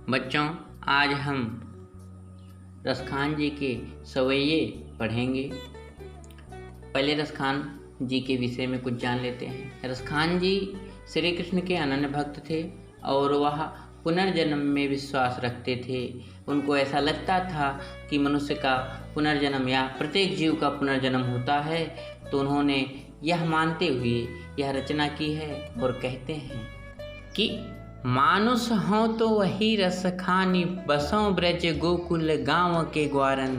बच्चों, आज हम रसखान जी के सवैये पढ़ेंगे। पहले रसखान जी के विषय में कुछ जान लेते हैं। रसखान जी श्री कृष्ण के अनन्य भक्त थे और वह पुनर्जन्म में विश्वास रखते थे। उनको ऐसा लगता था कि मनुष्य का पुनर्जन्म या प्रत्येक जीव का पुनर्जन्म होता है, तो उन्होंने यह मानते हुए यह रचना की है और कहते हैं कि मानुष हों तो वही रस खानी, बसों ब्रज गोकुल गाँव के ग्वारन।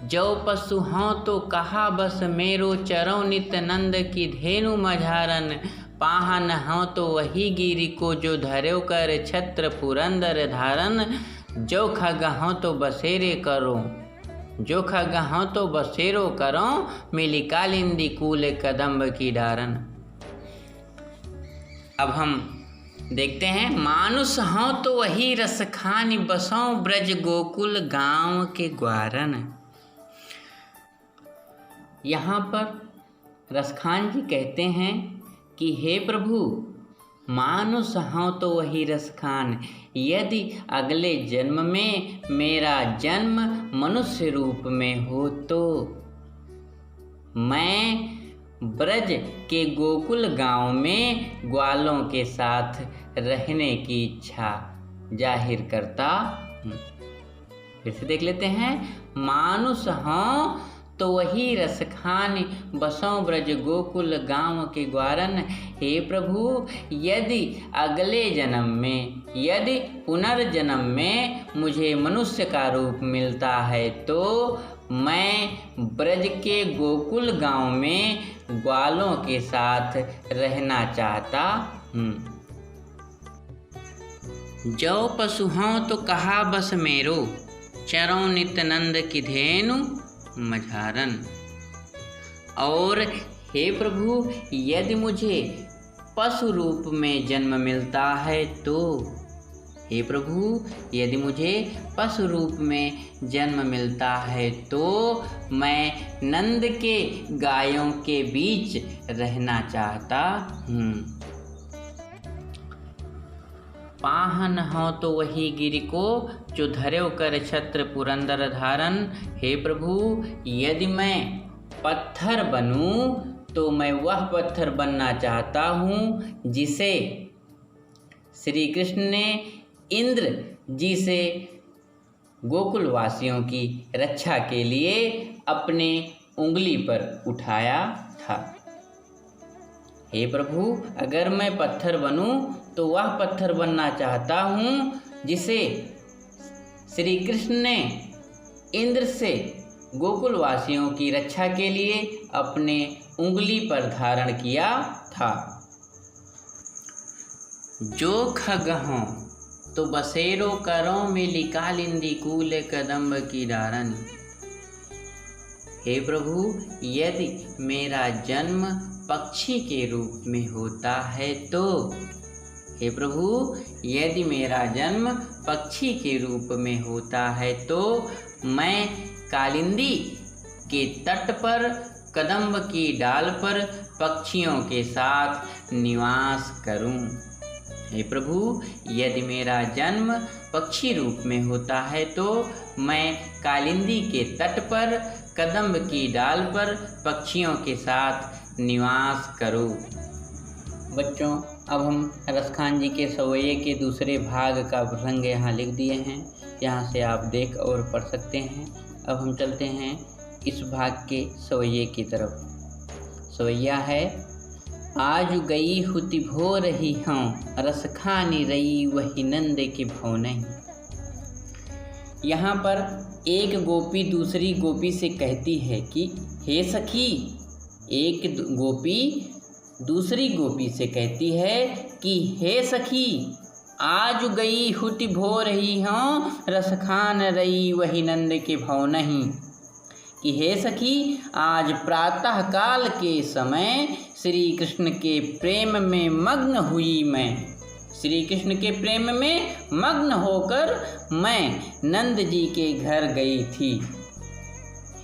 जो पशु हों तो कहा बस मेरो, चरों नित नंद की धेनु मझारन। पाहन हों तो वही गिरी को, जो धर्यो कर छत्र पुरंदर धारन। जो खग हों तो बसेरे करो, जो खग हों तो बसेरो करो, मिली कालिंदी कूल कदम्ब की डारन। अब हम देखते हैं, मानुष हों तो वही रस खानी, बसों ब्रज गोकुल गांव के ग्वारन। यहाँ पर रसखान जी कहते हैं कि हे प्रभु, मानुष हों तो वही रस खान, यदि अगले जन्म में मेरा जन्म मनुष्य रूप में हो तो मैं ब्रज के गोकुल गांव में ग्वालों के साथ रहने की इच्छा जाहिर करता हूँ। फिर से देख लेते हैं, मानुष हों तो वही रस खान, बसों ब्रज गोकुल गांव के ग्वारन। हे प्रभु, यदि अगले जन्म में, यदि पुनर्जन्म में मुझे मनुष्य का रूप मिलता है तो मैं ब्रज के गोकुल गांव में ग्वालों के साथ रहना चाहता हूँ। जो पशु हों तो कहा बस मेरो, चरों नित नंद की धेनु मझारन। और हे प्रभु, यदि मुझे पशु रूप में जन्म मिलता है तो, हे प्रभु, यदि मुझे पशु रूप में जन्म मिलता है तो मैं नंद के गायों के बीच रहना चाहता हूँ। पाहन हो तो वही गिरि को, जो धर्यो कर छत्र पुरंदर धारन। हे प्रभु, यदि मैं पत्थर बनूं तो मैं वह पत्थर बनना चाहता हूँ जिसे श्री कृष्ण ने इंद्र जी से गोकुल वासियों की रक्षा के लिए अपने उंगली पर उठाया था। हे प्रभु, अगर मैं पत्थर बनूं तो वह पत्थर बनना चाहता हूँ जिसे श्री कृष्ण ने इंद्र से गोकुल वासियों की रक्षा के लिए अपने उंगली पर धारण किया था। जो खग हों तो बसेरो करो, मिली कालिंदी कूल कदम्ब की डारन। हे प्रभु, यदि मेरा जन्म पक्षी के रूप में होता है तो, हे प्रभु, यदि मेरा जन्म पक्षी के रूप में होता है तो मैं कालिंदी के तट पर, कदम्ब की डाल पर पक्षियों के साथ निवास करूं। हे प्रभु, यदि मेरा जन्म पक्षी रूप में होता है तो मैं कालिंदी के तट पर, कदम्ब की डाल पर पक्षियों के साथ निवास करूं। बच्चों, अब हम रसखान जी के सवैये के दूसरे भाग का प्रसंग यहाँ लिख दिए हैं, यहाँ से आप देख और पढ़ सकते हैं। अब हम चलते हैं इस भाग के सवैये की तरफ। सवैया है, आज गई हुति भो रही हूँ, रस खानी रही वही नंद के भो नहीं। यहाँ पर एक गोपी दूसरी गोपी से कहती है कि हे सखी, एक गोपी दूसरी गोपी से कहती है कि हे सखी, आज गई हुति भो रही हूँ, रस खान रही वही नंद के भो नहीं। कि हे सखी, आज प्रातः काल के समय श्री कृष्ण के प्रेम में मग्न हुई मैं, श्री कृष्ण के प्रेम में मग्न होकर मैं नंद जी के घर गई थी।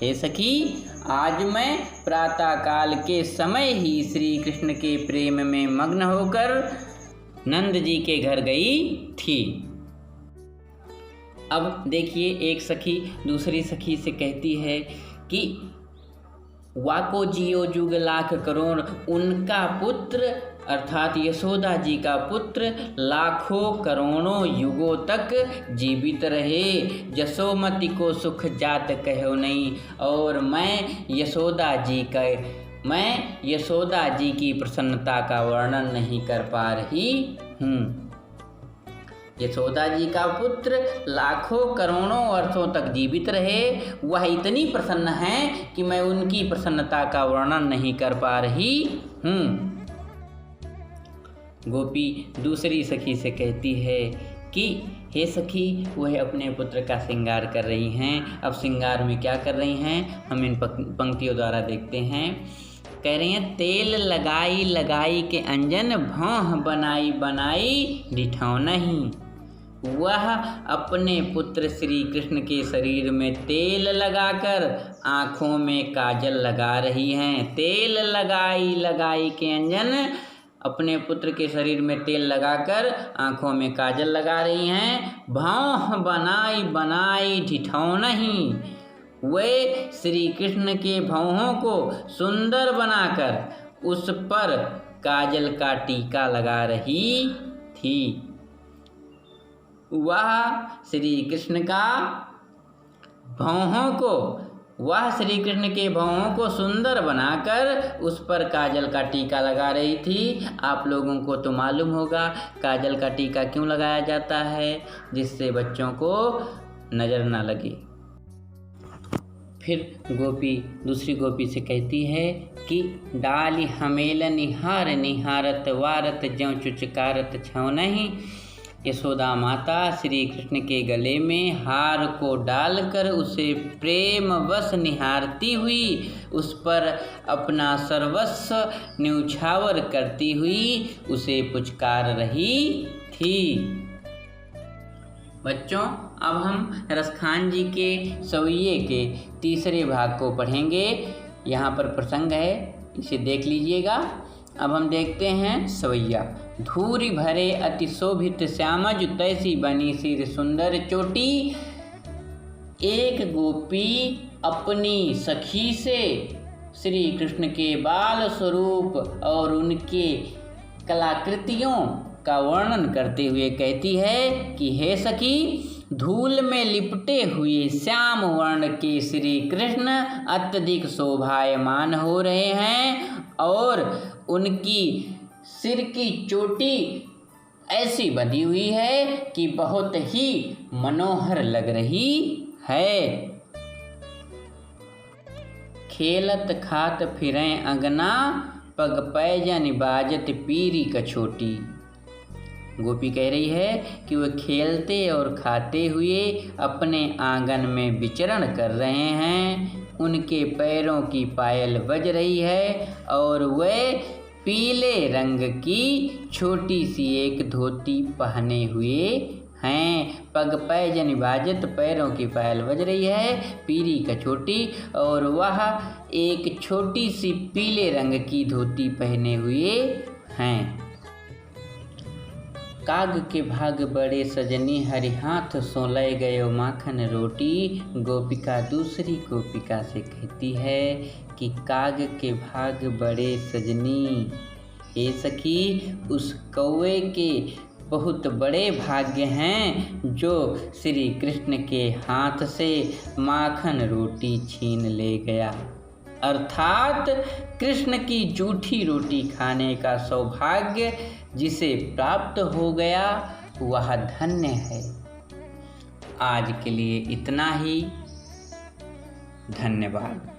हे सखी, आज मैं प्रातः काल के समय ही श्री कृष्ण के प्रेम में मग्न होकर नंद जी के घर गई थी। अब देखिए, एक सखी दूसरी सखी से कहती है कि वाको जियो जुग लाख करोड़, उनका पुत्र अर्थात यशोदा जी का पुत्र लाखों करोड़ों युगों तक जीवित रहे, जसोमती को सुख जात कहो नहीं। और मैं यशोदा जी की प्रसन्नता का वर्णन नहीं कर पा रही हूँ। यशोदा जी का पुत्र लाखों करोड़ों वर्षों तक जीवित रहे, वह इतनी प्रसन्न है कि मैं उनकी प्रसन्नता का वर्णन नहीं कर पा रही हूँ। गोपी दूसरी सखी से कहती है कि हे सखी, वह अपने पुत्र का श्रृंगार कर रही हैं। अब श्रृंगार में क्या कर रही हैं, हम इन पंक्तियों द्वारा देखते हैं। कह रही हैं, तेल लगाई लगाई के अंजन, भौह बनाई बनाई डिठाओ नहीं। वह अपने पुत्र श्री कृष्ण के शरीर में तेल लगाकर आँखों में काजल लगा रही हैं। तेल लगाई लगाई के अंजन, अपने पुत्र के शरीर में तेल लगाकर आँखों में काजल लगा रही हैं। भौह बनाई बनाई डिठाओ नहीं। वे श्री कृष्ण के भौहों को सुंदर बनाकर उस पर काजल का टीका लगा रही थी। वह श्री कृष्ण के भौहों को सुंदर बनाकर उस पर काजल का टीका लगा रही थी। आप लोगों को तो मालूम होगा काजल का टीका क्यों लगाया जाता है, जिससे बच्चों को नज़र ना लगे। फिर दूसरी गोपी से कहती है कि डाली हमेल निहार निहारत वारत ज्यों चुचकारत छौ नहीं। यशोदा माता श्री कृष्ण के गले में हार को डालकर उसे प्रेम वश निहारती हुई उस पर अपना सर्वस्व न्यौछावर करती हुई उसे पुचकार रही थी। बच्चों, अब हम रसखान जी के सवैये के तीसरे भाग को पढ़ेंगे। यहाँ पर प्रसंग है, इसे देख लीजिएगा। अब हम देखते हैं सवैया। धूरी भरे अति शोभित श्यामज, तैसी बनी सिर सुंदर चोटी। एक गोपी अपनी सखी से श्री कृष्ण के बाल स्वरूप और उनके कलाकृतियों का वर्णन करते हुए कहती है कि हे सखी, धूल में लिपटे हुए श्याम वर्ण के श्री कृष्ण अत्यधिक शोभायमान हो रहे हैं और उनकी सिर की चोटी ऐसी बंधी हुई है कि बहुत ही मनोहर लग रही है। खेलत खात फिरें अंगना, पग पैजन बाजत पीरी कछोटी। गोपी कह रही है कि वह खेलते और खाते हुए अपने आंगन में विचरण कर रहे हैं। उनके पैरों की पायल बज रही है और वे पीले रंग की छोटी सी एक धोती पहने हुए हैं। पग पैजन बाजत, पैरों की पायल बज रही है, पीरी कछोटी, और वह एक छोटी सी पीले रंग की धोती पहने हुए हैं। काग के भाग बड़े सजनी, हरि हाथ सोलय गयो माखन रोटी। गोपिका दूसरी गोपिका से कहती है कि काग के भाग बड़े सजनी, हे सखी, उस कौवे के बहुत बड़े भाग्य हैं जो श्री कृष्ण के हाथ से माखन रोटी छीन ले गया। अर्थात कृष्ण की जूठी रोटी खाने का सौभाग्य जिसे प्राप्त हो गया वह धन्य है। आज के लिए इतना ही। धन्यवाद।